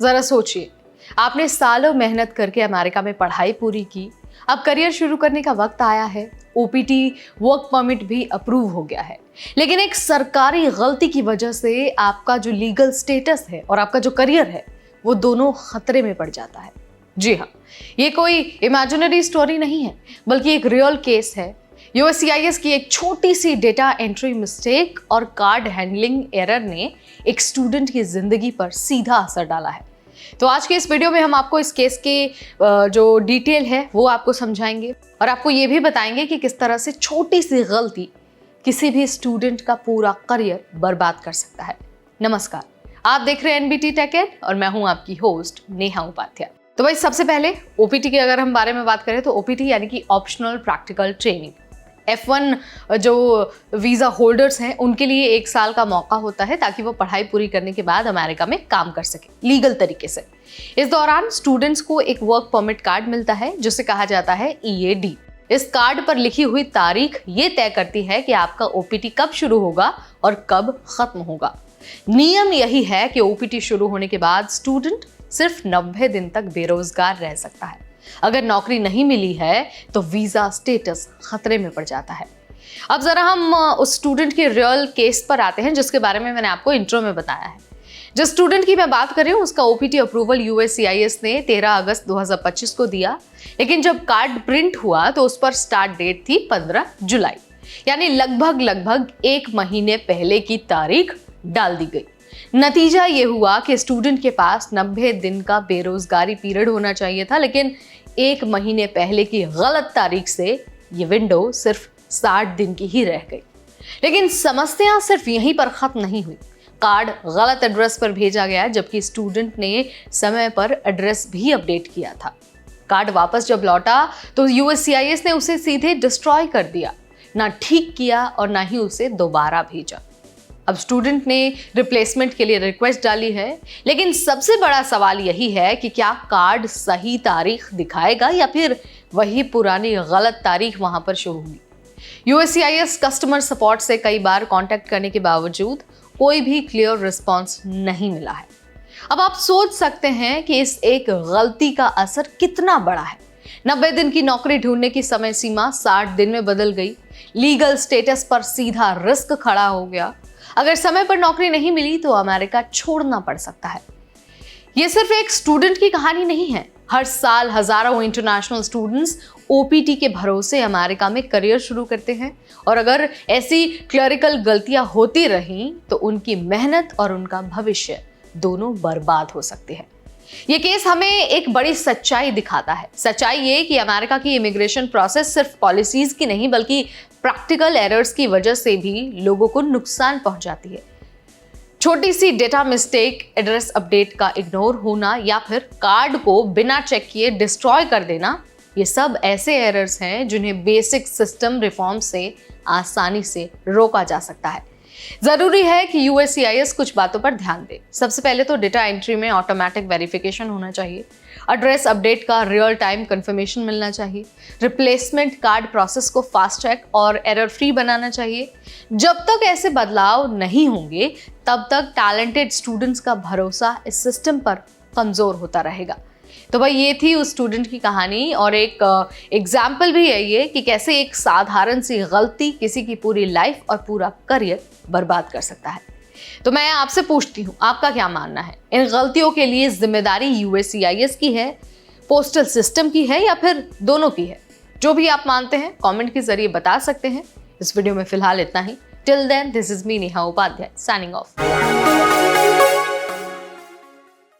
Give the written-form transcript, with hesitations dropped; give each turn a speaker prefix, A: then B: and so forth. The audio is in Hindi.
A: जरा सोचिए, आपने सालों मेहनत करके अमेरिका में पढ़ाई पूरी की, अब करियर शुरू करने का वक्त आया है, ओपीटी वर्क परमिट भी अप्रूव हो गया है, लेकिन एक सरकारी गलती की वजह से आपका जो लीगल स्टेटस है और आपका जो करियर है वो दोनों खतरे में पड़ जाता है। जी हाँ, ये कोई इमेजिनरी स्टोरी नहीं है, बल्कि एक रियल केस है। यूएससीआईएस की एक छोटी सी डेटा एंट्री मिस्टेक और कार्ड हैंडलिंग एरर ने एक स्टूडेंट की जिंदगी पर सीधा असर डाला है। तो आज के इस वीडियो में हम आपको इस केस के जो डिटेल है वो आपको समझाएंगे और आपको ये भी बताएंगे कि किस तरह से छोटी सी गलती किसी भी स्टूडेंट का पूरा करियर बर्बाद कर सकता है। नमस्कार, आप देख रहे हैं एनबीटी टेक एड और मैं हूं आपकी होस्ट नेहा उपाध्याय। तो भाई सबसे पहले ओपीटी के अगर हम बारे में बात करें तो ओपीटी यानी कि ऑप्शनल प्रैक्टिकल ट्रेनिंग। F1 जो वीज़ा होल्डर्स हैं उनके लिए 1 साल का मौका होता है ताकि वो पढ़ाई पूरी करने के बाद अमेरिका में काम कर सके लीगल तरीके से। इस दौरान स्टूडेंट्स को एक वर्क परमिट कार्ड मिलता है जिसे कहा जाता है EAD। इस कार्ड पर लिखी हुई तारीख ये तय करती है कि आपका ओपीटी कब शुरू होगा और कब खत्म होगा। नियम यही है कि ओपीटी शुरू होने के बाद स्टूडेंट सिर्फ 90 दिन तक बेरोजगार रह सकता है। अगर नौकरी नहीं मिली है तो वीजा स्टेटस खतरे में पड़ जाता है। अब जरा हम उस स्टूडेंट के रियल केस पर आते हैं जिसके बारे में मैंने आपको इंट्रो में बताया है। जिस स्टूडेंट की मैं बात कर रही हूँ उसका ओपीटी अप्रूवल यूएससीआईएस ने 13 अगस्त 2025 को दिया, लेकिन जब कार्ड प्रिंट हुआ तो उस पर स्टार्ट डेट थी 15 जुलाई, यानी लगभग 1 महीने पहले की तारीख डाल दी गई। नतीजा ये हुआ कि स्टूडेंट के पास 90 दिन का बेरोजगारी पीरियड होना चाहिए था, लेकिन 1 महीने पहले की गलत तारीख से ये विंडो सिर्फ 60 दिन की ही रह गई। लेकिन समस्या सिर्फ यहीं पर खत्म नहीं हुई। कार्ड गलत एड्रेस पर भेजा गया जबकि स्टूडेंट ने समय पर एड्रेस भी अपडेट किया था। कार्ड वापस जब लौटा तो यूएससीआईएस ने उसे सीधे डिस्ट्रॉय कर दिया, ना ठीक किया और ना ही उसे दोबारा भेजा। अब स्टूडेंट ने रिप्लेसमेंट के लिए रिक्वेस्ट डाली है, लेकिन सबसे बड़ा सवाल यही है कि क्या कार्ड सही तारीख दिखाएगा या फिर वही पुरानी गलत तारीख वहां पर शो होगी। यूएससीआईएस कस्टमर सपोर्ट से कई बार कांटेक्ट करने के बावजूद कोई भी क्लियर रिस्पांस नहीं मिला है। अब आप सोच सकते हैं कि इस एक गलती का असर कितना बड़ा है। 90 दिन की नौकरी ढूंढने की समय सीमा 60 दिन में बदल गई। लीगल स्टेटस पर सीधा रिस्क खड़ा हो गया। अगर समय पर नौकरी नहीं मिली तो अमेरिका छोड़ना पड़ सकता है। यह सिर्फ एक स्टूडेंट की कहानी नहीं है। हर साल हजारों इंटरनेशनल स्टूडेंट्स ओपीटी के भरोसे अमेरिका में करियर शुरू करते हैं और अगर ऐसी क्लरिकल गलतियां होती रहीं तो उनकी मेहनत और उनका भविष्य दोनों बर्बाद हो सकते हैं। ये केस हमें एक बड़ी सच्चाई दिखाता है। सच्चाई ये कि अमेरिका की इमिग्रेशन प्रोसेस सिर्फ पॉलिसीज की नहीं बल्कि प्रैक्टिकल एरर्स की वजह से भी लोगों को नुकसान पहुंचाती है। छोटी सी डेटा मिस्टेक, एड्रेस अपडेट का इग्नोर होना या फिर कार्ड को बिना चेक किए डिस्ट्रॉय कर देना, ये सब ऐसे एरर्स हैं जिन्हें बेसिक सिस्टम रिफॉर्म से आसानी से रोका जा सकता है। जरूरी है कि यूएससीआईएस कुछ बातों पर ध्यान दे। सबसे पहले तो डेटा एंट्री में ऑटोमेटिक वेरिफिकेशन होना चाहिए। एड्रेस अपडेट का रियल टाइम कंफर्मेशन मिलना चाहिए। रिप्लेसमेंट कार्ड प्रोसेस को फास्ट ट्रैक और एरर फ्री बनाना चाहिए। जब तक ऐसे बदलाव नहीं होंगे तब तक टैलेंटेड स्टूडेंट्स का भरोसा इस सिस्टम पर कमजोर होता रहेगा। तो भाई ये थी उस स्टूडेंट की कहानी और एक एग्जाम्पल भी है ये कि कैसे एक साधारण सी गलती किसी की पूरी लाइफ और पूरा करियर बर्बाद कर सकता है। तो मैं आपसे पूछती हूँ, आपका क्या मानना है? इन गलतियों के लिए जिम्मेदारी यूएससीआईएस की है, पोस्टल सिस्टम की है या फिर दोनों की है? जो भी आप मानते हैं कमेंट के जरिए बता सकते हैं। इस वीडियो में फिलहाल इतना ही। Till then, this is me Neha Upadhyay signing of.